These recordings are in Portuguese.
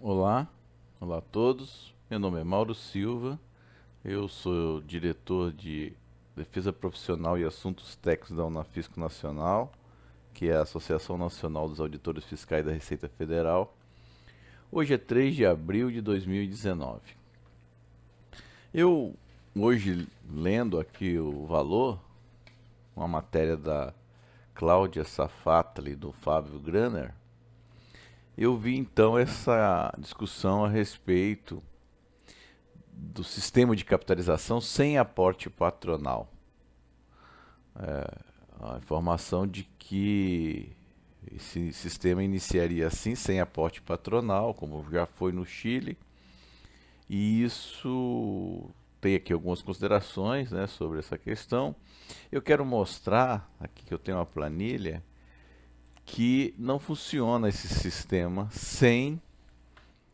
Olá, olá a todos. Meu nome é Mauro Silva. Eu sou diretor de Defesa Profissional e Assuntos Técnicos da Unafisco Nacional, que é a Associação Nacional dos Auditores Fiscais da Receita Federal. Hoje é 3 de abril de 2019. Eu, hoje, lendo aqui o valor, uma matéria da Cláudia Safatli e do Fábio Graner, eu vi então essa discussão a respeito do sistema de capitalização sem aporte patronal. A informação de que esse sistema iniciaria assim, sem aporte patronal, como já foi no Chile, e isso tem aqui algumas considerações, né, sobre essa questão. Eu quero mostrar, aqui que eu tenho uma planilha, que não funciona esse sistema sem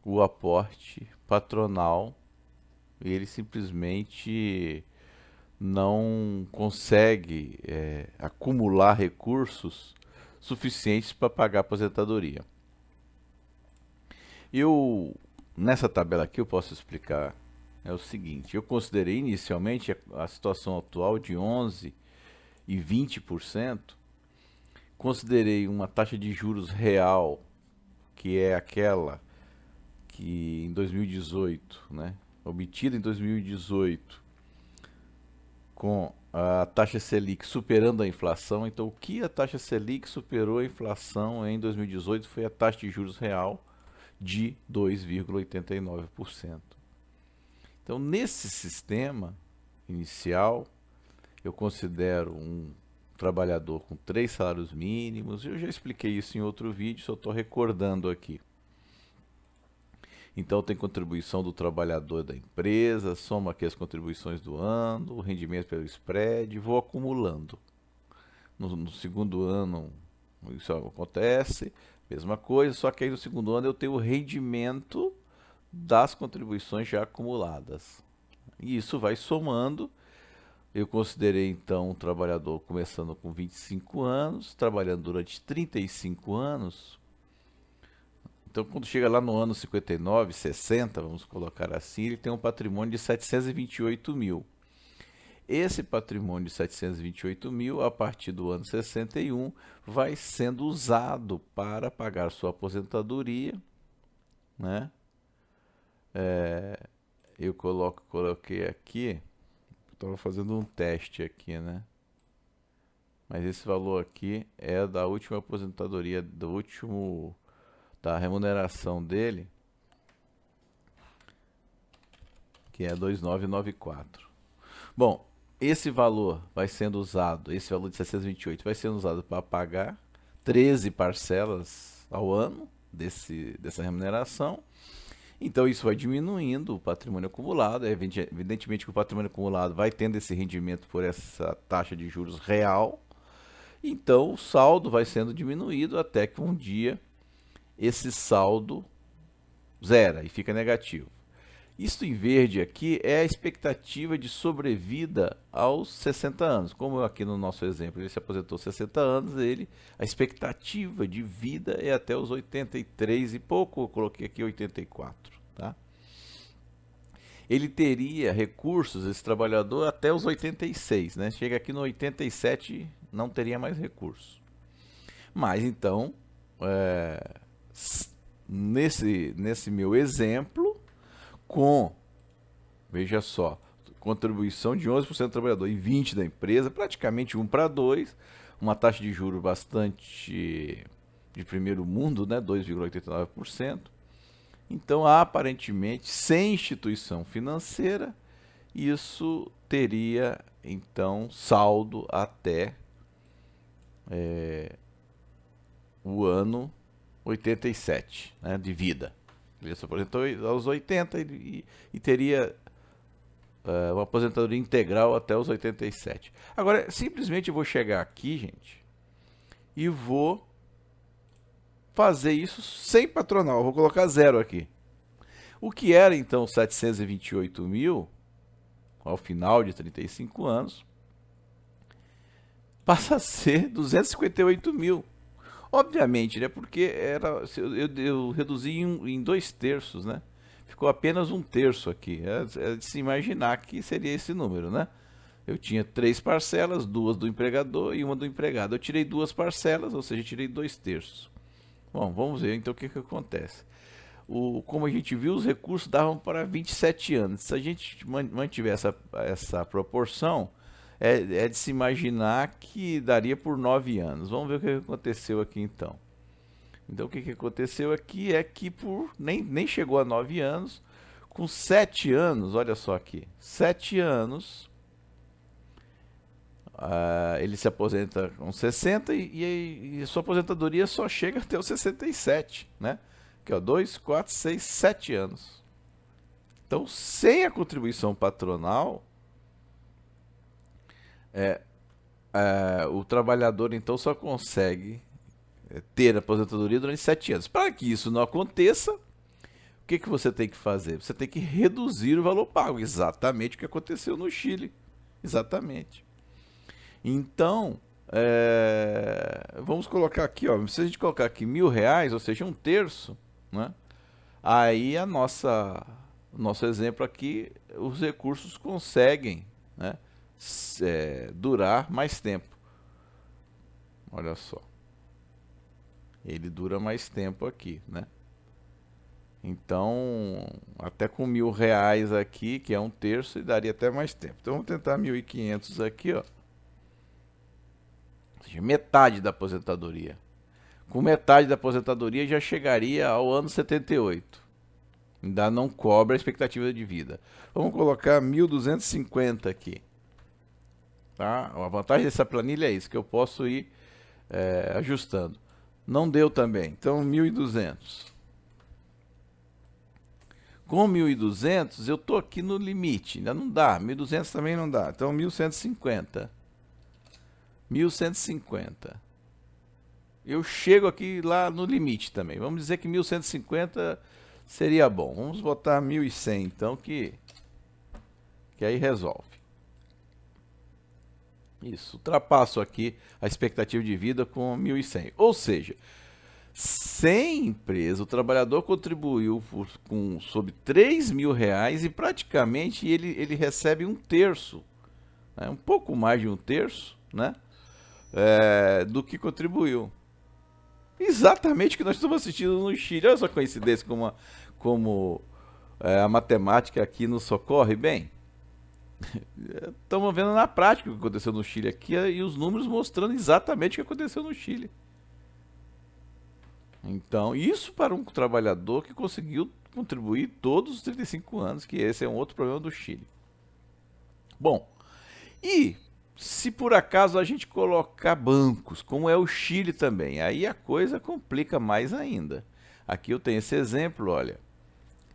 o aporte patronal. Ele simplesmente não consegue acumular recursos suficientes para pagar a aposentadoria. Nessa tabela aqui eu posso explicar o seguinte: eu considerei inicialmente a situação atual de 11 e 20%, considerei uma taxa de juros real, que é aquela que em 2018, né, obtida em 2018, com a taxa Selic superando a inflação. Então, o que a taxa Selic superou a inflação em 2018 foi a taxa de juros real de 2,89%. Então, nesse sistema inicial, eu considero um trabalhador com 3 salários mínimos. Eu já expliquei isso em outro vídeo, só estou recordando aqui. Então tem contribuição do trabalhador da empresa, soma aqui as contribuições do ano, o rendimento pelo spread, vou acumulando. No segundo ano isso acontece, mesma coisa, só que aí no segundo ano eu tenho o rendimento das contribuições já acumuladas. E isso vai somando. Eu considerei então um trabalhador começando com 25 anos, trabalhando durante 35 anos. Então, quando chega lá no ano 59, 60, vamos colocar assim, ele tem um patrimônio de 728 mil. Esse patrimônio de 728 mil, a partir do ano 61, vai sendo usado para pagar sua aposentadoria, né? Eu coloquei aqui, estava fazendo um teste aqui, né? Mas esse valor aqui é da última aposentadoria, da remuneração dele, que é 2.994. Bom, esse valor vai sendo usado, esse valor de 628 vai sendo usado para pagar 13 parcelas ao ano dessa remuneração. Então isso vai diminuindo o patrimônio acumulado. Evidentemente que o patrimônio acumulado vai tendo esse rendimento por essa taxa de juros real. Então o saldo vai sendo diminuído até que um dia esse saldo zera e fica negativo. Isso em verde aqui é a expectativa de sobrevida aos 60 anos. Como aqui no nosso exemplo ele se aposentou aos 60 anos, a expectativa de vida é até os 83 e pouco, eu coloquei aqui 84. Tá? Ele teria recursos, esse trabalhador, até os 86. Né? Chega aqui no 87, não teria mais recursos. Mas então, nesse meu exemplo, veja só, contribuição de 11% do trabalhador e 20% da empresa, praticamente 1 para 2, uma taxa de juros bastante de primeiro mundo, né, 2,89%. Então, aparentemente, sem instituição financeira, isso teria, então, saldo até o ano 87, né, de vida. Ele se aposentou aos 80 e teria uma aposentadoria integral até os 87. Agora, simplesmente eu vou chegar aqui, gente, e vou fazer isso sem patronal. Eu vou colocar zero aqui. O que era, então, 728 mil, ao final de 35 anos, passa a ser 258 mil. Obviamente, né? Porque eu reduzi em 2/3, né? Ficou apenas 1/3 aqui. É de se imaginar que seria esse número, né? Eu tinha 3 parcelas, 2 do empregador e uma do empregado. Eu tirei 2 parcelas, ou seja, tirei 2/3. Bom, vamos ver então o que acontece. Como a gente viu, os recursos davam para 27 anos. Se a gente mantiver essa proporção, é de se imaginar que daria por 9 anos. Vamos ver o que aconteceu aqui então. Então o que aconteceu aqui é que nem chegou a 9 anos, com 7 anos, olha só aqui, 7 anos, ele se aposenta com 60 e a sua aposentadoria só chega até os 67, né? Aqui, ó, 2, 4, 6, 7 anos. Então, sem a contribuição patronal, o trabalhador então só consegue ter aposentadoria durante 7 anos. Para que isso não aconteça, o que você tem que fazer? Você tem que reduzir o valor pago. Exatamente o que aconteceu no Chile. Exatamente. Então, vamos colocar aqui, ó, se a gente colocar aqui R$ 1.000, ou seja, 1/3, né? Aí nosso exemplo aqui, os recursos conseguem, né, durar mais tempo. Olha só. Ele dura mais tempo aqui, né? Então, até com R$ 1.000 aqui, que é 1/3, daria até mais tempo. Então, vamos tentar 1.500 aqui, ó. Ou seja, metade da aposentadoria. Com metade da aposentadoria já chegaria ao ano 78. Ainda não cobra a expectativa de vida. Vamos colocar 1.250 aqui. Tá? A vantagem dessa planilha é isso, que eu posso ir ajustando. Não deu também, então 1.200. Com 1.200 eu estou aqui no limite, ainda não dá, 1.200 também não dá, então 1.150. 1.150. Eu chego aqui lá no limite também, vamos dizer que 1.150 seria bom, vamos botar 1.100 então, que aí resolve. Isso, ultrapasso aqui a expectativa de vida com 1.100. Ou seja, sem empresa, o trabalhador contribuiu sobre R$ 3.000 e praticamente ele recebe 1/3, né? Um pouco mais de 1/3, né? Do que contribuiu. Exatamente o que nós estamos assistindo no Chile. Olha só a coincidência como a matemática aqui nos socorre bem. Estamos vendo na prática o que aconteceu no Chile aqui e os números mostrando exatamente o que aconteceu no Chile. Então, isso para um trabalhador que conseguiu contribuir todos os 35 anos, que esse é um outro problema do Chile. Bom, e se por acaso a gente colocar bancos, como é o Chile também, aí a coisa complica mais ainda. Aqui eu tenho esse exemplo, olha.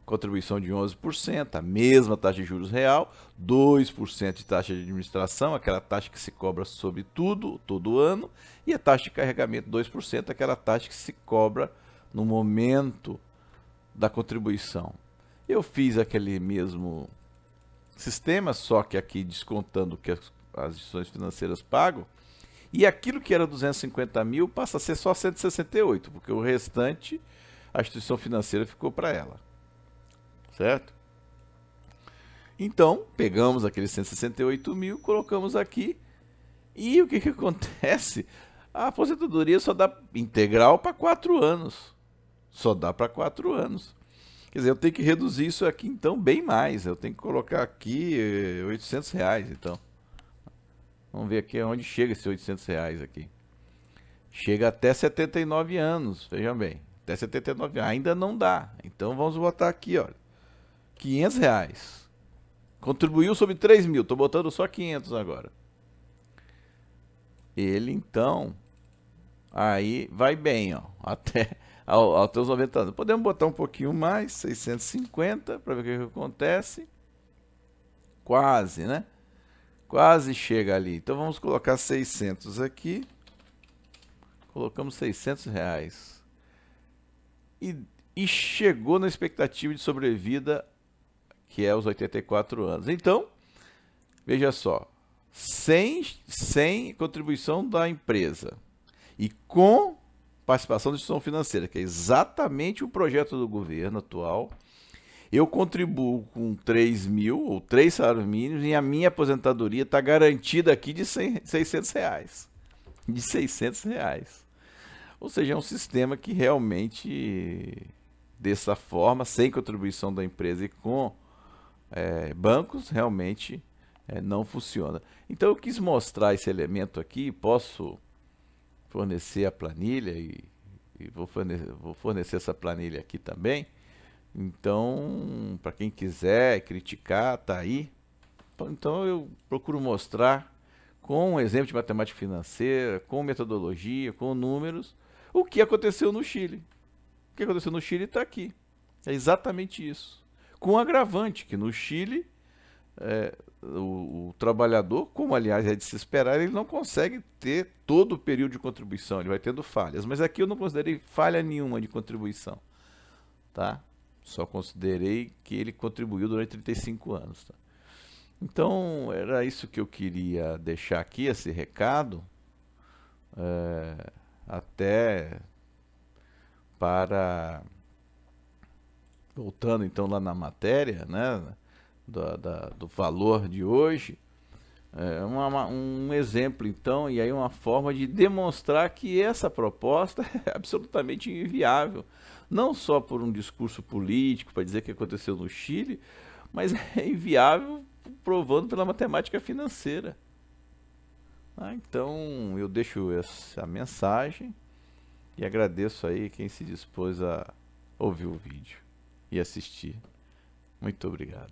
Contribuição de 11%, a mesma taxa de juros real, 2% de taxa de administração, aquela taxa que se cobra sobre tudo, todo ano, e a taxa de carregamento 2%, aquela taxa que se cobra no momento da contribuição. Eu fiz aquele mesmo sistema, só que aqui descontando o que as instituições financeiras pagam, e aquilo que era 250 mil passa a ser só 168, porque o restante a instituição financeira ficou para ela. Certo? Então, pegamos aqueles 168 mil, colocamos aqui, e o que acontece? A aposentadoria só dá integral para 4 anos. Só dá para 4 anos. Quer dizer, eu tenho que reduzir isso aqui, então, bem mais. Eu tenho que colocar aqui R$ 800, então. Vamos ver aqui onde chega esse R$ 800 aqui. Chega até 79 anos, vejam bem. Até 79 anos, ainda não dá. Então, vamos botar aqui, olha. R$ 500. Contribuiu sobre 3 mil. Estou botando só 500 agora. Ele, então, aí vai bem, ó, até os 90 anos. Podemos botar um pouquinho mais, 650, para ver o que acontece. Quase, né? Quase chega ali. Então, vamos colocar 600 aqui. Colocamos R$ 600. E chegou na expectativa de sobrevida, que é os 84 anos. Então, veja só, sem contribuição da empresa e com participação de instituição financeira, que é exatamente o projeto do governo atual. Eu contribuo com 3 mil ou 3 salários mínimos e a minha aposentadoria está garantida aqui de 600 reais. De 600 reais. Ou seja, é um sistema que realmente, dessa forma, sem contribuição da empresa e com bancos, realmente não funciona. Então eu quis mostrar esse elemento aqui, posso fornecer a planilha e vou fornecer essa planilha aqui também. Então, para quem quiser criticar, tá aí. Então eu procuro mostrar com um exemplo de matemática financeira, com metodologia, com números, o que aconteceu no Chile. O que aconteceu no Chile está aqui. É exatamente isso. Com um agravante, que no Chile, o trabalhador, como aliás é de se esperar, ele não consegue ter todo o período de contribuição, ele vai tendo falhas. Mas aqui eu não considerei falha nenhuma de contribuição. Tá? Só considerei que ele contribuiu durante 35 anos. Tá? Então, era isso que eu queria deixar aqui, esse recado, até para, voltando então lá na matéria, né, do valor de hoje, um exemplo então, e aí uma forma de demonstrar que essa proposta é absolutamente inviável, não só por um discurso político, para dizer o que aconteceu no Chile, mas é inviável provando pela matemática financeira. Então eu deixo essa mensagem e agradeço aí quem se dispôs a ouvir o vídeo e assistir. Muito obrigado.